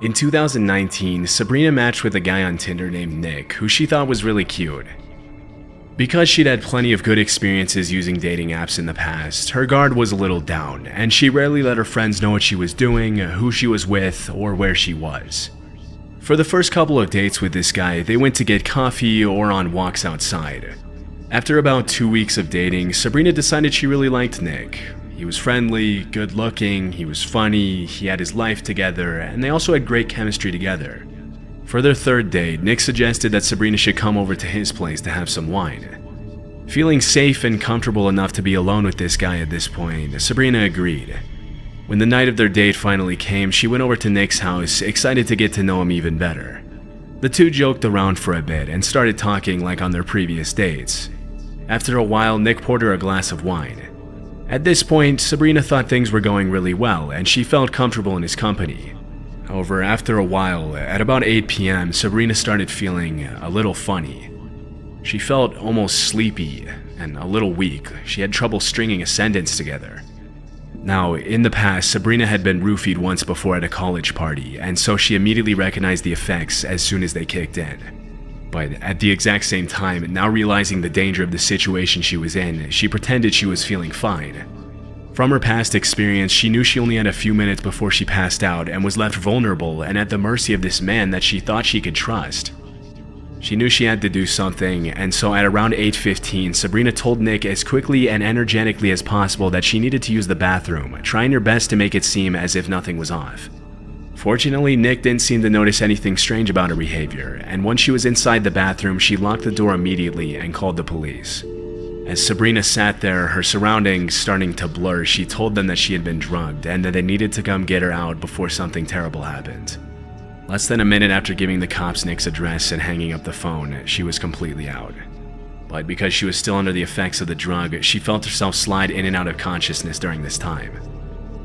In 2019, Sabrina matched with a guy on Tinder named Nick, who she thought was really cute. Because she'd had plenty of good experiences using dating apps in the past, her guard was a little down, and she rarely let her friends know what she was doing, who she was with, or where she was. For the first couple of dates with this guy, they went to get coffee or on walks outside. After about 2 weeks of dating, Sabrina decided she really liked Nick. He was friendly, good looking, he was funny, he had his life together, and they also had great chemistry together. For their third date, Nick suggested that Sabrina should come over to his place to have some wine. Feeling safe and comfortable enough to be alone with this guy at this point, Sabrina agreed. When the night of their date finally came, she went over to Nick's house, excited to get to know him even better. The two joked around for a bit and started talking like on their previous dates. After a while, Nick poured her a glass of wine. At this point, Sabrina thought things were going really well and she felt comfortable in his company. However, after a while, at about 8 p.m., Sabrina started feeling a little funny. She felt almost sleepy and a little weak. She had trouble stringing a sentence together. Now, in the past, Sabrina had been roofied once before at a college party, and so she immediately recognized the effects as soon as they kicked in. But at the exact same time, now realizing the danger of the situation she was in, she pretended she was feeling fine. From her past experience, she knew she only had a few minutes before she passed out and was left vulnerable and at the mercy of this man that she thought she could trust. She knew she had to do something, and so at around 8:15, Sabrina told Nick as quickly and energetically as possible that she needed to use the bathroom, trying her best to make it seem as if nothing was off. Fortunately, Nick didn't seem to notice anything strange about her behavior, and once she was inside the bathroom, she locked the door immediately and called the police. As Sabrina sat there, her surroundings starting to blur, she told them that she had been drugged and that they needed to come get her out before something terrible happened. Less than a minute after giving the cops Nick's address and hanging up the phone, she was completely out. But because she was still under the effects of the drug, she felt herself slide in and out of consciousness during this time.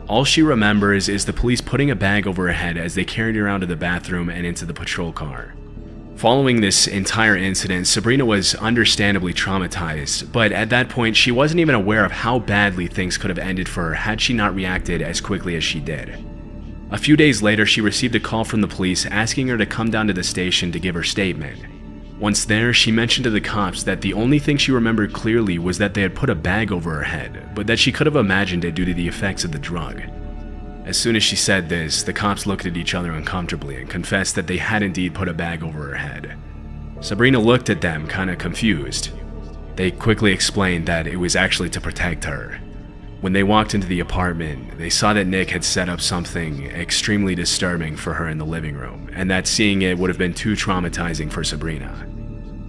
All she remembers is the police putting a bag over her head as they carried her out of the bathroom and into the patrol car. Following this entire incident, Sabrina was understandably traumatized, but at that point she wasn't even aware of how badly things could have ended for her had she not reacted as quickly as she did. A few days later, she received a call from the police asking her to come down to the station to give her statement. Once there, she mentioned to the cops that the only thing she remembered clearly was that they had put a bag over her head, but that she could have imagined it due to the effects of the drug. As soon as she said this, the cops looked at each other uncomfortably and confessed that they had indeed put a bag over her head. Sabrina looked at them, kinda confused. They quickly explained that it was actually to protect her. When they walked into the apartment, they saw that Nick had set up something extremely disturbing for her in the living room, and that seeing it would have been too traumatizing for Sabrina.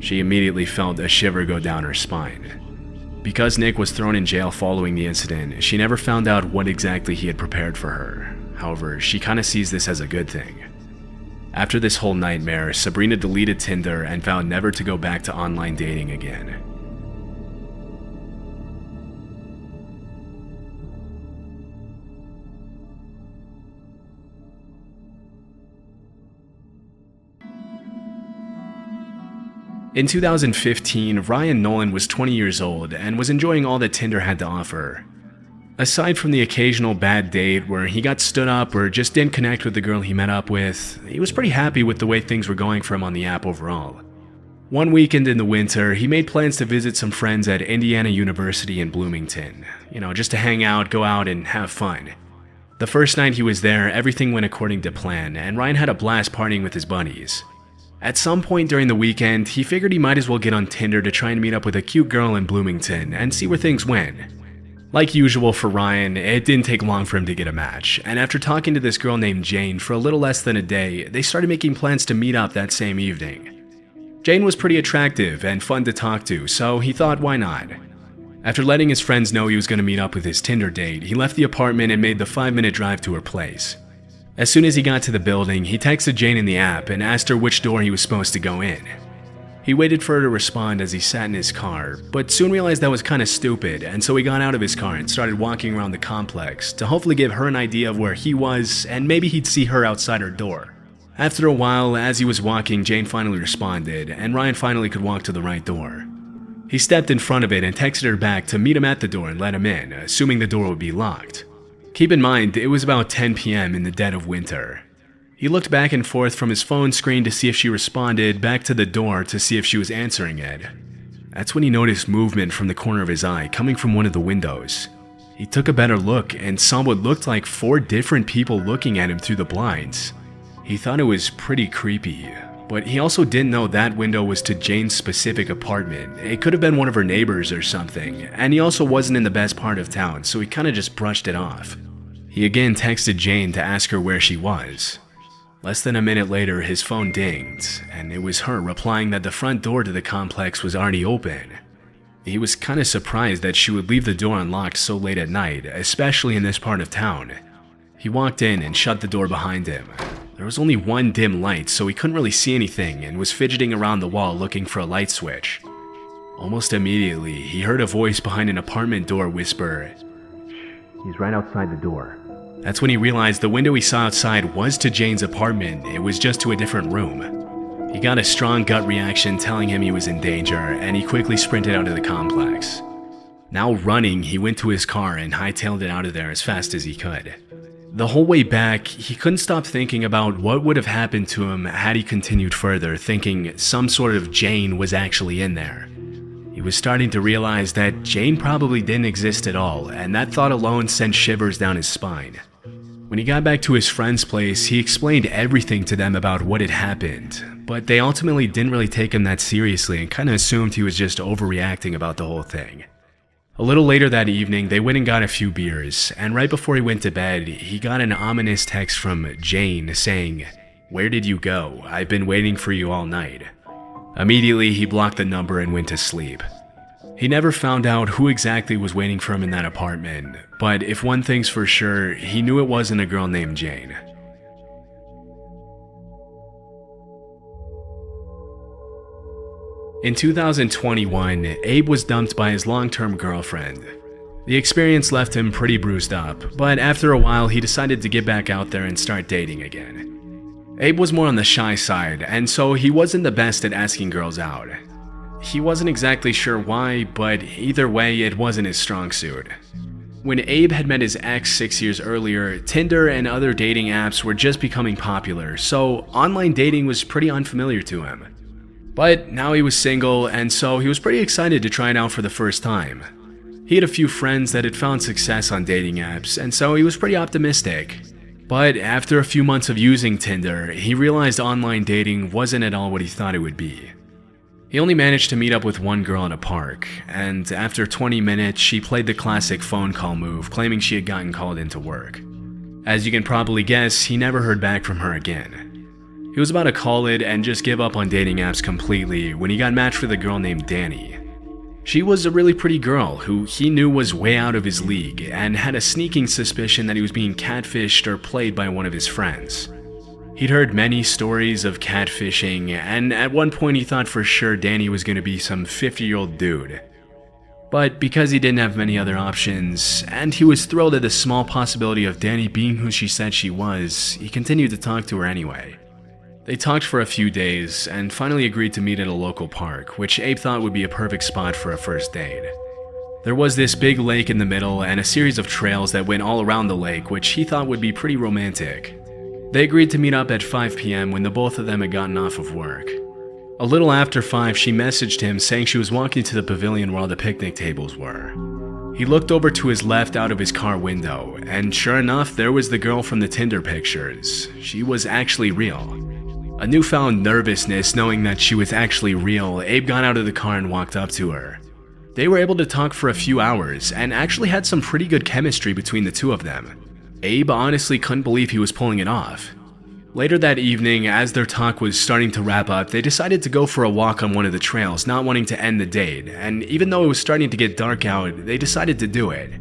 She immediately felt a shiver go down her spine. Because Nick was thrown in jail following the incident, she never found out what exactly he had prepared for her. However, she kinda sees this as a good thing. After this whole nightmare, Sabrina deleted Tinder and vowed never to go back to online dating again. In 2015, Ryan Nolan was 20 years old and was enjoying all that Tinder had to offer. Aside from the occasional bad date where he got stood up or just didn't connect with the girl he met up with, he was pretty happy with the way things were going for him on the app overall. One weekend in the winter, he made plans to visit some friends at Indiana University in Bloomington. Just to hang out, go out, and have fun. The first night he was there, everything went according to plan, and Ryan had a blast partying with his buddies. At some point during the weekend, he figured he might as well get on Tinder to try and meet up with a cute girl in Bloomington and see where things went. Like usual for Ryan, it didn't take long for him to get a match, and after talking to this girl named Jane for a little less than a day, they started making plans to meet up that same evening. Jane was pretty attractive and fun to talk to, so he thought why not. After letting his friends know he was going to meet up with his Tinder date, he left the apartment and made the 5-minute drive to her place. As soon as he got to the building, he texted Jane in the app and asked her which door he was supposed to go in. He waited for her to respond as he sat in his car, but soon realized that was kinda stupid, and so he got out of his car and started walking around the complex to hopefully give her an idea of where he was and maybe he'd see her outside her door. After a while, as he was walking, Jane finally responded, and Ryan finally could walk to the right door. He stepped in front of it and texted her back to meet him at the door and let him in, assuming the door would be locked. Keep in mind, it was about 10 p.m. in the dead of winter. He looked back and forth from his phone screen to see if she responded, back to the door to see if she was answering it. That's when he noticed movement from the corner of his eye coming from one of the windows. He took a better look and saw what looked like 4 different people looking at him through the blinds. He thought it was pretty creepy, but he also didn't know that window was to Jane's specific apartment. It could have been one of her neighbors or something, and he also wasn't in the best part of town, so he kind of just brushed it off. He again texted Jane to ask her where she was. Less than a minute later, his phone dinged, and it was her replying that the front door to the complex was already open. He was kind of surprised that she would leave the door unlocked so late at night, especially in this part of town. He walked in and shut the door behind him. There was only one dim light, so he couldn't really see anything and was fidgeting around the wall looking for a light switch. Almost immediately, he heard a voice behind an apartment door whisper, "He's right outside the door." That's when he realized the window he saw outside was to Jane's apartment. It was just to a different room. He got a strong gut reaction telling him he was in danger, and he quickly sprinted out of the complex. Now running, he went to his car and hightailed it out of there as fast as he could. The whole way back, he couldn't stop thinking about what would have happened to him had he continued further, thinking some sort of Jane was actually in there. He was starting to realize that Jane probably didn't exist at all, and that thought alone sent shivers down his spine. When he got back to his friend's place, he explained everything to them about what had happened, but they ultimately didn't really take him that seriously and kind of assumed he was just overreacting about the whole thing. A little later that evening, they went and got a few beers, and right before he went to bed, he got an ominous text from Jane saying, "Where did you go? I've been waiting for you all night." Immediately, he blocked the number and went to sleep. He never found out who exactly was waiting for him in that apartment, but if one thing's for sure, he knew it wasn't a girl named Jane. In 2021, Abe was dumped by his long-term girlfriend. The experience left him pretty bruised up, but after a while he decided to get back out there and start dating again. Abe was more on the shy side, and so he wasn't the best at asking girls out. He wasn't exactly sure why, but either way, it wasn't his strong suit. When Abe had met his ex 6 years earlier, Tinder and other dating apps were just becoming popular, so online dating was pretty unfamiliar to him. But now he was single, and so he was pretty excited to try it out for the first time. He had a few friends that had found success on dating apps, and so he was pretty optimistic. But after a few months of using Tinder, he realized online dating wasn't at all what he thought it would be. He only managed to meet up with one girl in a park, and after 20 minutes, she played the classic phone call move, claiming she had gotten called into work. As you can probably guess, he never heard back from her again. He was about to call it and just give up on dating apps completely when he got matched with a girl named Danny. She was a really pretty girl who he knew was way out of his league and had a sneaking suspicion that he was being catfished or played by one of his friends. He'd heard many stories of catfishing, and at one point he thought for sure Danny was going to be some 50-year-old dude. But because he didn't have many other options, and he was thrilled at the small possibility of Danny being who she said she was, he continued to talk to her anyway. They talked for a few days, and finally agreed to meet at a local park, which Abe thought would be a perfect spot for a first date. There was this big lake in the middle and a series of trails that went all around the lake, which he thought would be pretty romantic. They agreed to meet up at 5 p.m. when the both of them had gotten off of work. A little after 5, she messaged him saying she was walking to the pavilion where all the picnic tables were. He looked over to his left out of his car window, and sure enough, there was the girl from the Tinder pictures. She was actually real. A newfound nervousness knowing that she was actually real, Abe got out of the car and walked up to her. They were able to talk for a few hours and actually had some pretty good chemistry between the two of them. Abe honestly couldn't believe he was pulling it off. Later that evening, as their talk was starting to wrap up, they decided to go for a walk on one of the trails, not wanting to end the date, and even though it was starting to get dark out, they decided to do it.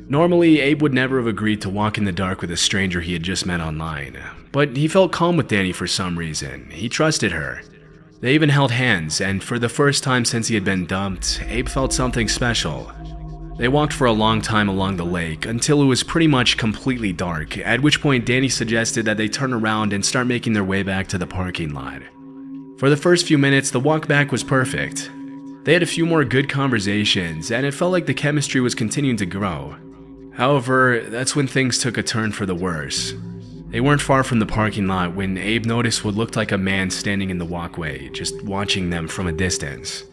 Normally, Abe would never have agreed to walk in the dark with a stranger he had just met online, but he felt calm with Danny for some reason. He trusted her. They even held hands, and for the first time since he had been dumped, Abe felt something special. They walked for a long time along the lake until it was pretty much completely dark, at which point Danny suggested that they turn around and start making their way back to the parking lot. For the first few minutes, the walk back was perfect. They had a few more good conversations, and it felt like the chemistry was continuing to grow. However, that's when things took a turn for the worse. They weren't far from the parking lot when Abe noticed what looked like a man standing in the walkway, just watching them from a distance.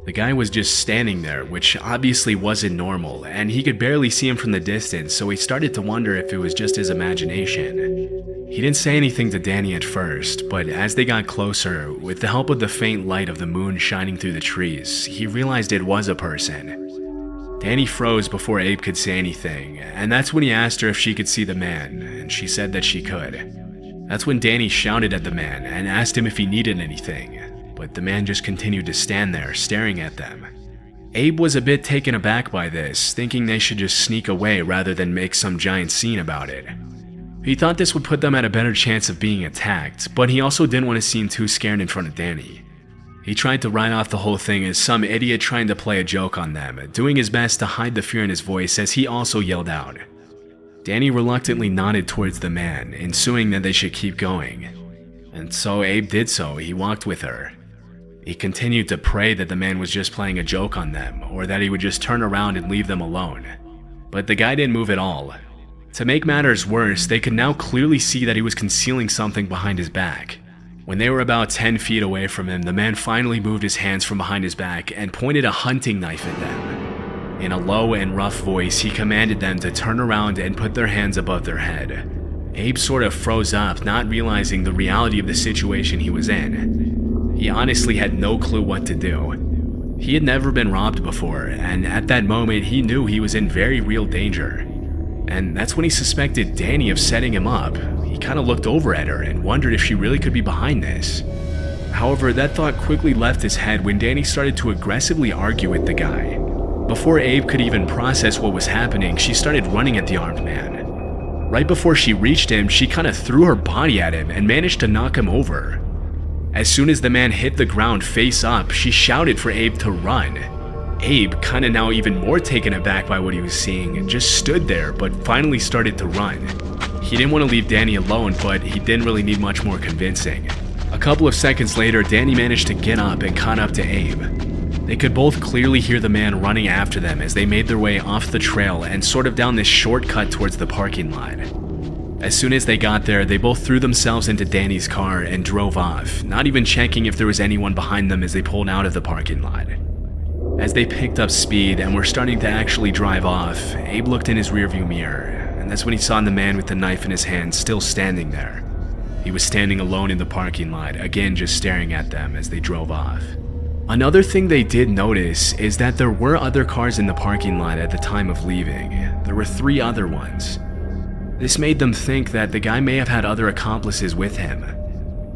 The guy was just standing there, which obviously wasn't normal, and he could barely see him from the distance, so he started to wonder if it was just his imagination. He didn't say anything to Danny at first, but as they got closer, with the help of the faint light of the moon shining through the trees, he realized it was a person. Danny froze before Abe could say anything, and that's when he asked her if she could see the man, and she said that she could. That's when Danny shouted at the man and asked him if he needed anything, but the man just continued to stand there, staring at them. Abe was a bit taken aback by this, thinking they should just sneak away rather than make some giant scene about it. He thought this would put them at a better chance of being attacked, but he also didn't want to seem too scared in front of Danny. He tried to write off the whole thing as some idiot trying to play a joke on them, doing his best to hide the fear in his voice as he also yelled out. Danny reluctantly nodded towards the man, ensuing that they should keep going. And so Abe did so. He walked with her. He continued to pray that the man was just playing a joke on them, or that he would just turn around and leave them alone. But the guy didn't move at all. To make matters worse, they could now clearly see that he was concealing something behind his back. When they were about 10 feet away from him, the man finally moved his hands from behind his back and pointed a hunting knife at them. In a low and rough voice, he commanded them to turn around and put their hands above their head. Abe sort of froze up, not realizing the reality of the situation he was in. He honestly had no clue what to do. He had never been robbed before, and at that moment he knew he was in very real danger. And that's when he suspected Danny of setting him up. He kind of looked over at her and wondered if she really could be behind this. However, that thought quickly left his head when Danny started to aggressively argue with the guy. Before Abe could even process what was happening, she started running at the armed man. Right before she reached him, she kind of threw her body at him and managed to knock him over. As soon as the man hit the ground face up, she shouted for Abe to run. Abe, kinda now even more taken aback by what he was seeing, just stood there but finally started to run. He didn't want to leave Danny alone, but he didn't really need much more convincing. A couple of seconds later, Danny managed to get up and caught up to Abe. They could both clearly hear the man running after them as they made their way off the trail and sort of down this shortcut towards the parking lot. As soon as they got there, they both threw themselves into Danny's car and drove off, not even checking if there was anyone behind them as they pulled out of the parking lot. As they picked up speed and were starting to actually drive off, Abe looked in his rearview mirror, and that's when he saw the man with the knife in his hand still standing there. He was standing alone in the parking lot, again just staring at them as they drove off. Another thing they did notice is that there were other cars in the parking lot at the time of leaving. There were 3 other ones. This made them think that the guy may have had other accomplices with him.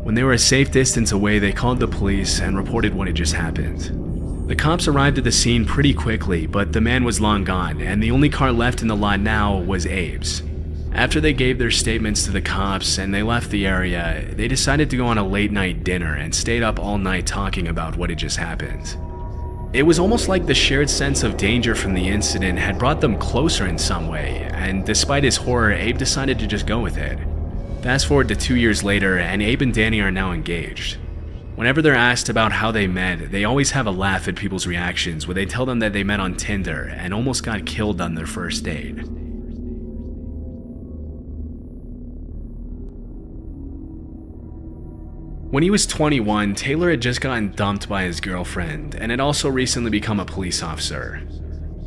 When they were a safe distance away, they called the police and reported what had just happened. The cops arrived at the scene pretty quickly, but the man was long gone, and the only car left in the lot now was Abe's. After they gave their statements to the cops and they left the area, they decided to go on a late-night dinner and stayed up all night talking about what had just happened. It was almost like the shared sense of danger from the incident had brought them closer in some way, and despite his horror, Abe decided to just go with it. Fast forward to 2 years later, and Abe and Danny are now engaged. Whenever they're asked about how they met, they always have a laugh at people's reactions when they tell them that they met on Tinder and almost got killed on their first date. When he was 21, Taylor had just gotten dumped by his girlfriend and had also recently become a police officer.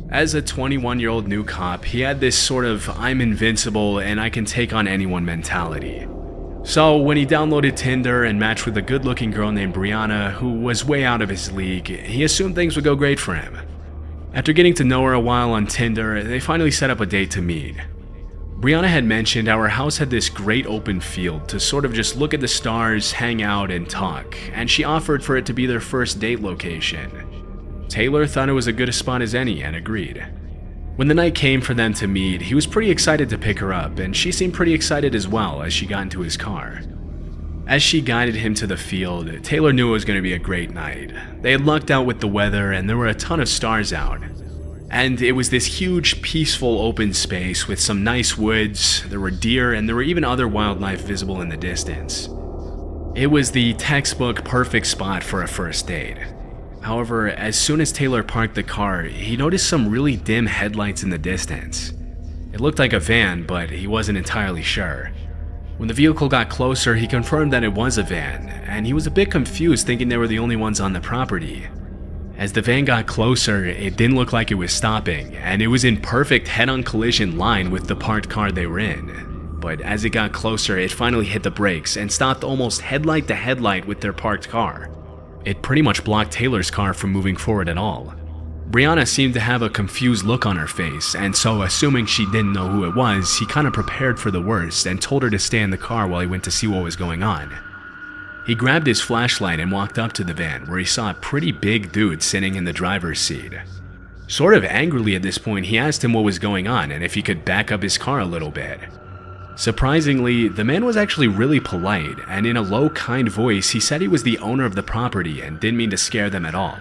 As a 21-year-old new cop, he had this sort of I'm invincible and I can take on anyone mentality. So when he downloaded Tinder and matched with a good-looking girl named Brianna who was way out of his league, he assumed things would go great for him. After getting to know her a while on Tinder, they finally set up a date to meet. Brianna had mentioned our house had this great open field to sort of just look at the stars, hang out, and talk, and she offered for it to be their first date location. Taylor thought it was as good a spot as any and agreed. When the night came for them to meet, he was pretty excited to pick her up, and she seemed pretty excited as well as she got into his car. As she guided him to the field, Taylor knew it was going to be a great night. They had lucked out with the weather and there were a ton of stars out. And it was this huge, peaceful open space with some nice woods, there were deer, and there were even other wildlife visible in the distance. It was the textbook perfect spot for a first date. However, as soon as Taylor parked the car, he noticed some really dim headlights in the distance. It looked like a van, but he wasn't entirely sure. When the vehicle got closer, he confirmed that it was a van, and he was a bit confused thinking they were the only ones on the property. As the van got closer, it didn't look like it was stopping, and it was in perfect head-on collision line with the parked car they were in. But as it got closer, it finally hit the brakes and stopped almost headlight to headlight with their parked car. It pretty much blocked Taylor's car from moving forward at all. Brianna seemed to have a confused look on her face, and so assuming she didn't know who it was, he kind of prepared for the worst and told her to stay in the car while he went to see what was going on. He grabbed his flashlight and walked up to the van, where he saw a pretty big dude sitting in the driver's seat. Sort of angrily at this point, he asked him what was going on and if he could back up his car a little bit. Surprisingly, the man was actually really polite, and in a low, kind voice, he said he was the owner of the property and didn't mean to scare them at all.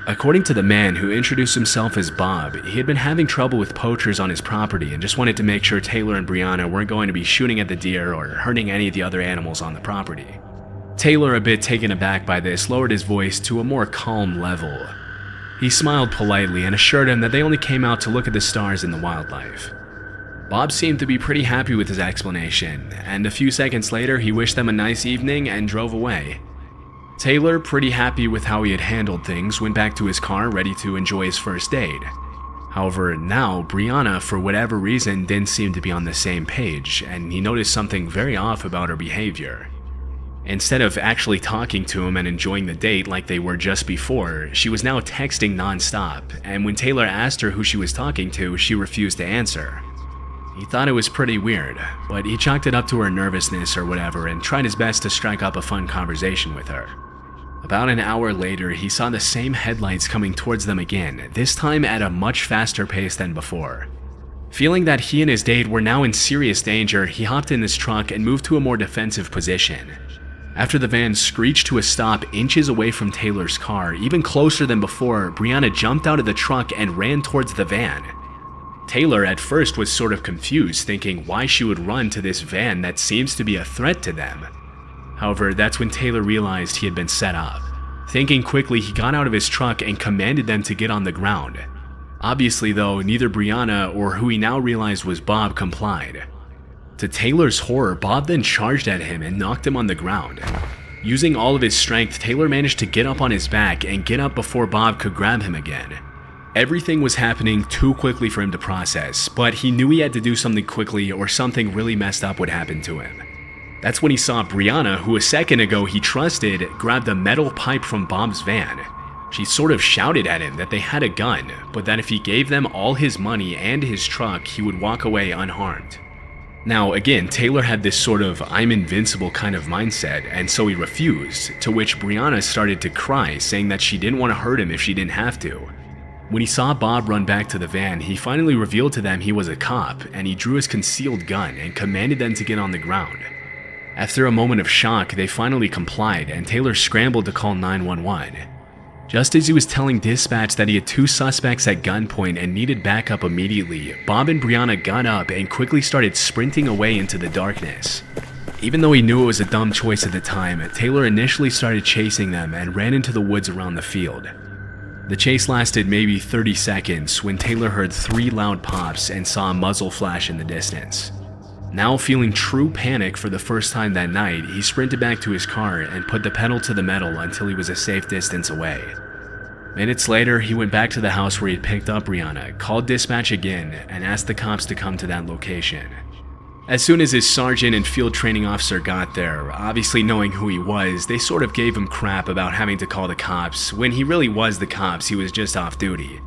According to the man, who introduced himself as Bob, he had been having trouble with poachers on his property and just wanted to make sure Taylor and Brianna weren't going to be shooting at the deer or hurting any of the other animals on the property. Taylor, a bit taken aback by this, lowered his voice to a more calm level. He smiled politely and assured him that they only came out to look at the stars and the wildlife. Bob seemed to be pretty happy with his explanation, and a few seconds later he wished them a nice evening and drove away. Taylor, pretty happy with how he had handled things, went back to his car ready to enjoy his first date. However, now Brianna, for whatever reason, didn't seem to be on the same page, and he noticed something very off about her behavior. Instead of actually talking to him and enjoying the date like they were just before, she was now texting nonstop, and when Taylor asked her who she was talking to, she refused to answer. He thought it was pretty weird, but he chalked it up to her nervousness or whatever and tried his best to strike up a fun conversation with her. About an hour later, he saw the same headlights coming towards them again, this time at a much faster pace than before. Feeling that he and his date were now in serious danger, he hopped in his truck and moved to a more defensive position. After the van screeched to a stop inches away from Taylor's car, even closer than before, Brianna jumped out of the truck and ran towards the van. Taylor at first was sort of confused, thinking why she would run to this van that seems to be a threat to them. However, that's when Taylor realized he had been set up. Thinking quickly, he got out of his truck and commanded them to get on the ground. Obviously though, neither Brianna or who he now realized was Bob complied. To Taylor's horror, Bob then charged at him and knocked him on the ground. Using all of his strength, Taylor managed to get up on his back and get up before Bob could grab him again. Everything was happening too quickly for him to process, but he knew he had to do something quickly or something really messed up would happen to him. That's when he saw Brianna, who a second ago he trusted, grab the metal pipe from Bob's van. She sort of shouted at him that they had a gun, but that if he gave them all his money and his truck, he would walk away unharmed. Now again, Taylor had this sort of I'm invincible kind of mindset, and so he refused, to which Brianna started to cry, saying that she didn't want to hurt him if she didn't have to. When he saw Bob run back to the van, he finally revealed to them he was a cop, and he drew his concealed gun and commanded them to get on the ground. After a moment of shock, they finally complied, and Taylor scrambled to call 911. Just as he was telling dispatch that he had 2 suspects at gunpoint and needed backup immediately, Bob and Brianna got up and quickly started sprinting away into the darkness. Even though he knew it was a dumb choice at the time, Taylor initially started chasing them and ran into the woods around the field. The chase lasted maybe 30 seconds when Taylor heard 3 loud pops and saw a muzzle flash in the distance. Now feeling true panic for the first time that night, he sprinted back to his car and put the pedal to the metal until he was a safe distance away. Minutes later, he went back to the house where he had picked up Brianna, called dispatch again, and asked the cops to come to that location. As soon as his sergeant and field training officer got there, obviously knowing who he was, they sort of gave him crap about having to call the cops. When he really was the cops, he was just off duty.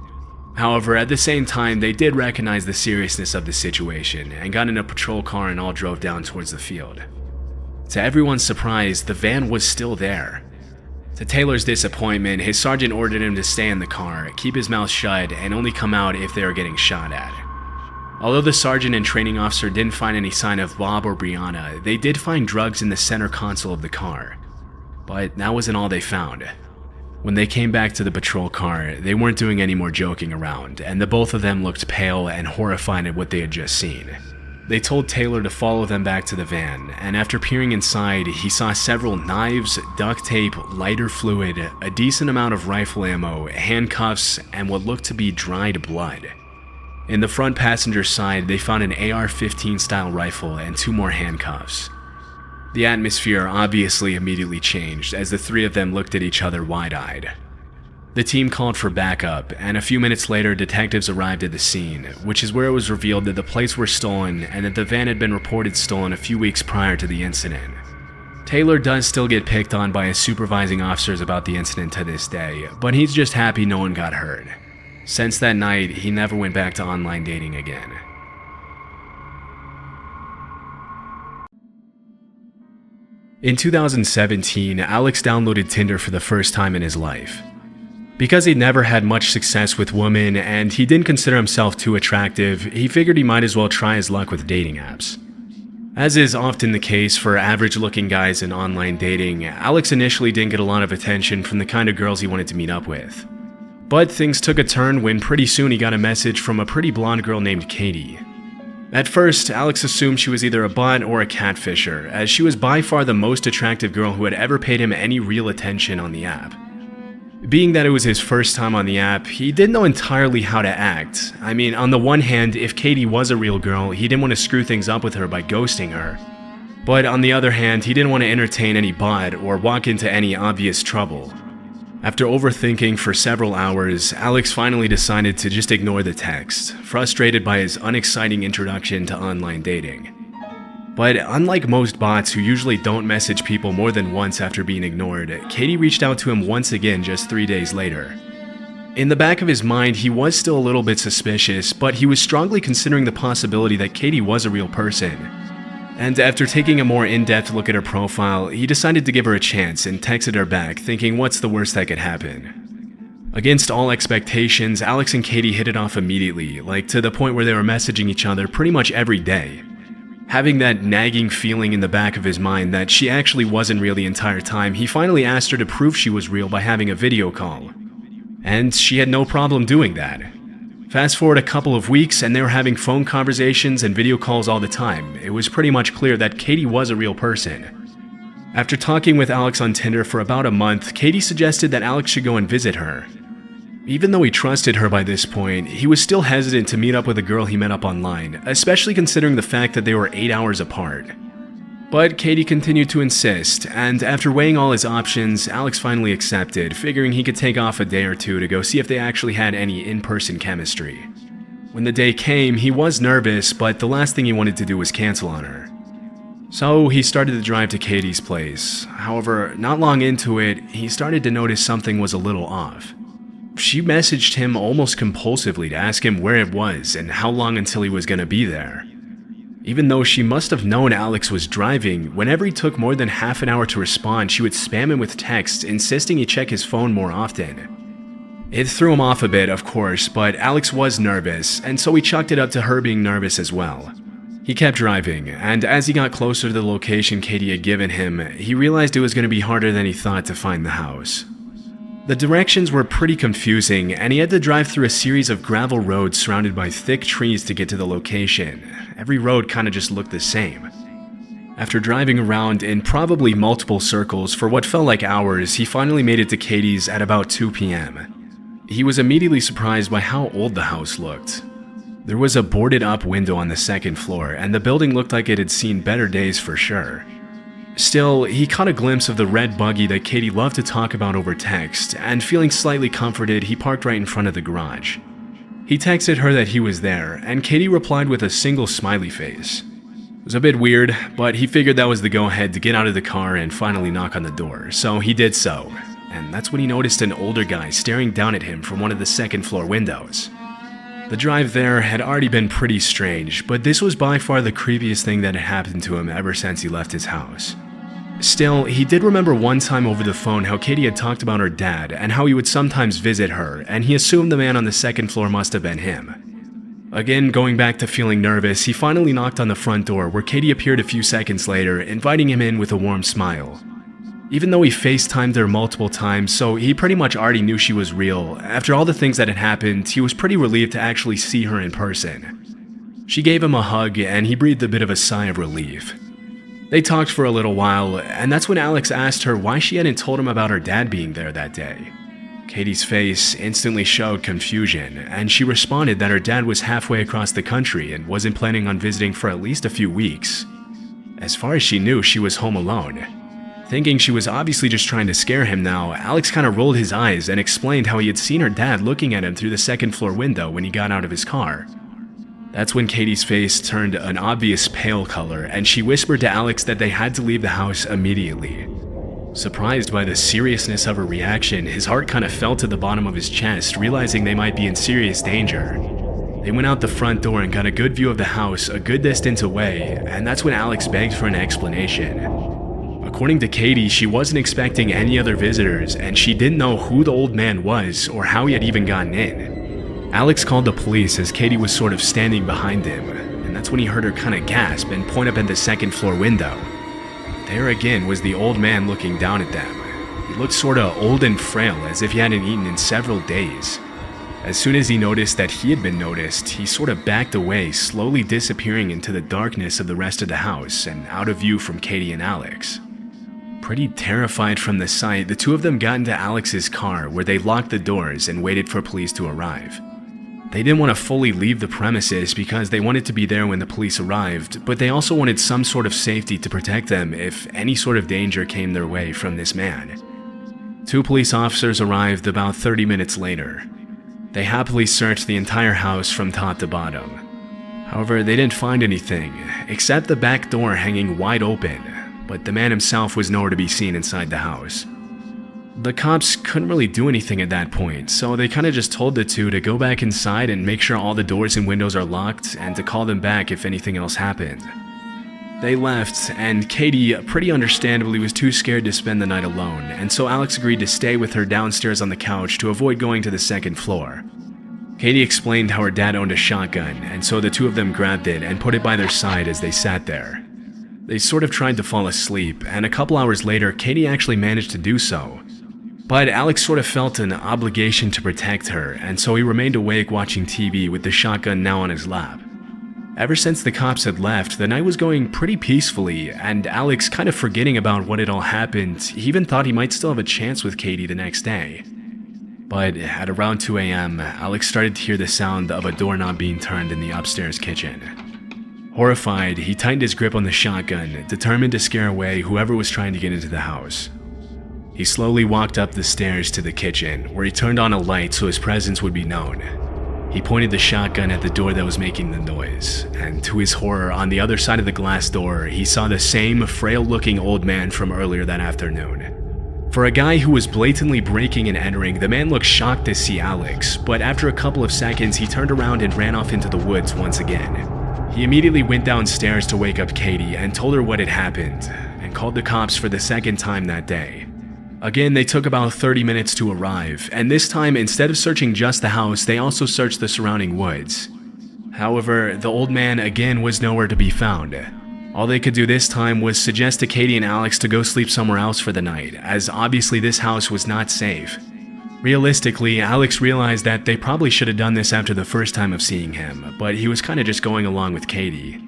However, at the same time, they did recognize the seriousness of the situation and got in a patrol car and all drove down towards the field. To everyone's surprise, the van was still there. To Taylor's disappointment, his sergeant ordered him to stay in the car, keep his mouth shut, and only come out if they were getting shot at. Although the sergeant and training officer didn't find any sign of Bob or Brianna, they did find drugs in the center console of the car. But that wasn't all they found. When they came back to the patrol car, they weren't doing any more joking around, and the both of them looked pale and horrified at what they had just seen. They told Taylor to follow them back to the van, and after peering inside, he saw several knives, duct tape, lighter fluid, a decent amount of rifle ammo, handcuffs, and what looked to be dried blood. In the front passenger side, they found an AR-15 style rifle and 2 more handcuffs. The atmosphere obviously immediately changed as the 3 of them looked at each other wide-eyed. The team called for backup, and a few minutes later, detectives arrived at the scene, which is where it was revealed that the plates were stolen and that the van had been reported stolen a few weeks prior to the incident. Taylor does still get picked on by his supervising officers about the incident to this day, but he's just happy no one got hurt. Since that night, he never went back to online dating again. In 2017, Alex downloaded Tinder for the first time in his life. Because he'd never had much success with women and he didn't consider himself too attractive, he figured he might as well try his luck with dating apps. As is often the case for average-looking guys in online dating, Alex initially didn't get a lot of attention from the kind of girls he wanted to meet up with. But things took a turn when pretty soon he got a message from a pretty blonde girl named Katie. At first, Alex assumed she was either a bot or a catfisher, as she was by far the most attractive girl who had ever paid him any real attention on the app. Being that it was his first time on the app, he didn't know entirely how to act. I mean, on the one hand, if Katie was a real girl, he didn't want to screw things up with her by ghosting her. But on the other hand, he didn't want to entertain any bot or walk into any obvious trouble. After overthinking for several hours, Alex finally decided to just ignore the text, frustrated by his unexciting introduction to online dating. But unlike most bots who usually don't message people more than once after being ignored, Katie reached out to him once again just 3 days later. In the back of his mind, he was still a little bit suspicious, but he was strongly considering the possibility that Katie was a real person. And after taking a more in-depth look at her profile, he decided to give her a chance and texted her back, thinking what's the worst that could happen. Against all expectations, Alex and Katie hit it off immediately, like to the point where they were messaging each other pretty much every day. Having that nagging feeling in the back of his mind that she actually wasn't real the entire time, he finally asked her to prove she was real by having a video call. And she had no problem doing that. Fast forward a couple of weeks and they were having phone conversations and video calls all the time. It was pretty much clear that Katie was a real person. After talking with Alex on Tinder for about a month, Katie suggested that Alex should go and visit her. Even though he trusted her by this point, he was still hesitant to meet up with a girl he met up online, especially considering the fact that they were 8 hours apart. But Katie continued to insist, and after weighing all his options, Alex finally accepted, figuring he could take off a day or two to go see if they actually had any in-person chemistry. When the day came, he was nervous, but the last thing he wanted to do was cancel on her. So he started to drive to Katie's place. However, not long into it, he started to notice something was a little off. She messaged him almost compulsively to ask him where it was and how long until he was going to be there. Even though she must have known Alex was driving, whenever he took more than half an hour to respond, she would spam him with texts, insisting he check his phone more often. It threw him off a bit, of course, but Alex was nervous, and so he chalked it up to her being nervous as well. He kept driving, and as he got closer to the location Katie had given him, he realized it was going to be harder than he thought to find the house. The directions were pretty confusing, and he had to drive through a series of gravel roads surrounded by thick trees to get to the location. Every road kinda just looked the same. After driving around in probably multiple circles for what felt like hours, he finally made it to Katie's at about 2 p.m. He was immediately surprised by how old the house looked. There was a boarded up window on the second floor, and the building looked like it had seen better days for sure. Still, he caught a glimpse of the red buggy that Katie loved to talk about over text, and feeling slightly comforted, he parked right in front of the garage. He texted her that he was there, and Katie replied with a single smiley face. It was a bit weird, but he figured that was the go-ahead to get out of the car and finally knock on the door, so he did so. And that's when he noticed an older guy staring down at him from one of the second-floor windows. The drive there had already been pretty strange, but this was by far the creepiest thing that had happened to him ever since he left his house. Still, he did remember one time over the phone how Katie had talked about her dad and how he would sometimes visit her, and he assumed the man on the second floor must have been him. Again, going back to feeling nervous, he finally knocked on the front door where Katie appeared a few seconds later, inviting him in with a warm smile. Even though he FaceTimed her multiple times, so he pretty much already knew she was real, after all the things that had happened, he was pretty relieved to actually see her in person. She gave him a hug, and he breathed a bit of a sigh of relief. They talked for a little while, and that's when Alex asked her why she hadn't told him about her dad being there that day. Katie's face instantly showed confusion, and she responded that her dad was halfway across the country and wasn't planning on visiting for at least a few weeks. As far as she knew, she was home alone. Thinking she was obviously just trying to scare him now, Alex kind of rolled his eyes and explained how he had seen her dad looking at him through the second-floor window when he got out of his car. That's when Katie's face turned an obvious pale color, and she whispered to Alex that they had to leave the house immediately. Surprised by the seriousness of her reaction, his heart kind of fell to the bottom of his chest, realizing they might be in serious danger. They went out the front door and got a good view of the house a good distance away, and that's when Alex begged for an explanation. According to Katie, she wasn't expecting any other visitors, and she didn't know who the old man was or how he had even gotten in. Alex called the police as Katie was sort of standing behind him, and that's when he heard her kind of gasp and point up at the second-floor window. There again was the old man looking down at them. He looked sorta old and frail, as if he hadn't eaten in several days. As soon as he noticed that he had been noticed, he sort of backed away, slowly disappearing into the darkness of the rest of the house and out of view from Katie and Alex. Pretty terrified from the sight, the two of them got into Alex's car, where they locked the doors and waited for police to arrive. They didn't want to fully leave the premises because they wanted to be there when the police arrived, but they also wanted some sort of safety to protect them if any sort of danger came their way from this man. 2 police officers arrived about 30 minutes later. They happily searched the entire house from top to bottom. However, they didn't find anything, except the back door hanging wide open, but the man himself was nowhere to be seen inside the house. The cops couldn't really do anything at that point, so they kind of just told the two to go back inside and make sure all the doors and windows are locked and to call them back if anything else happened. They left, and Katie, pretty understandably, was too scared to spend the night alone, and so Alex agreed to stay with her downstairs on the couch to avoid going to the second floor. Katie explained how her dad owned a shotgun, and so the two of them grabbed it and put it by their side as they sat there. They sort of tried to fall asleep, and a couple hours later, Katie actually managed to do so. But Alex sort of felt an obligation to protect her, and so he remained awake watching TV with the shotgun now on his lap. Ever since the cops had left, the night was going pretty peacefully, and Alex, kind of forgetting about what had all happened, he even thought he might still have a chance with Katie the next day. But at around 2 a.m., Alex started to hear the sound of a doorknob being turned in the upstairs kitchen. Horrified, he tightened his grip on the shotgun, determined to scare away whoever was trying to get into the house. He slowly walked up the stairs to the kitchen, where he turned on a light so his presence would be known. He pointed the shotgun at the door that was making the noise, and to his horror, on the other side of the glass door, he saw the same frail-looking old man from earlier that afternoon. For a guy who was blatantly breaking and entering, the man looked shocked to see Alex, but after a couple of seconds, he turned around and ran off into the woods once again. He immediately went downstairs to wake up Katie and told her what had happened, and called the cops for the second time that day. Again, they took about 30 minutes to arrive, and this time, instead of searching just the house, they also searched the surrounding woods. However, the old man again was nowhere to be found. All they could do this time was suggest to Katie and Alex to go sleep somewhere else for the night, as obviously this house was not safe. Realistically, Alex realized that they probably should have done this after the first time of seeing him, but he was kind of just going along with Katie.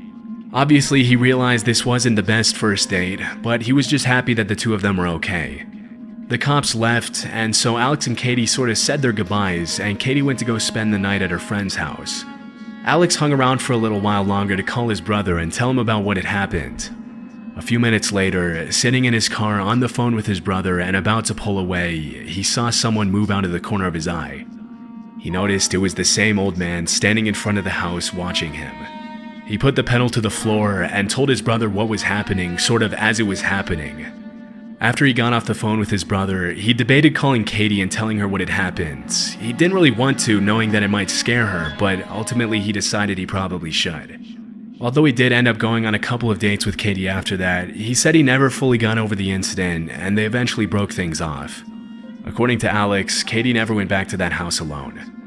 Obviously, he realized this wasn't the best first date, but he was just happy that the two of them were okay. The cops left, and so Alex and Katie sort of said their goodbyes, and Katie went to go spend the night at her friend's house. Alex hung around for a little while longer to call his brother and tell him about what had happened. A few minutes later, sitting in his car on the phone with his brother and about to pull away, he saw someone move out of the corner of his eye. He noticed it was the same old man standing in front of the house watching him. He put the pedal to the floor and told his brother what was happening, sort of as it was happening. After he got off the phone with his brother, he debated calling Katie and telling her what had happened. He didn't really want to, knowing that it might scare her, but ultimately he decided he probably should. Although he did end up going on a couple of dates with Katie after that, he said he never fully got over the incident, and they eventually broke things off. According to Alex, Katie never went back to that house alone.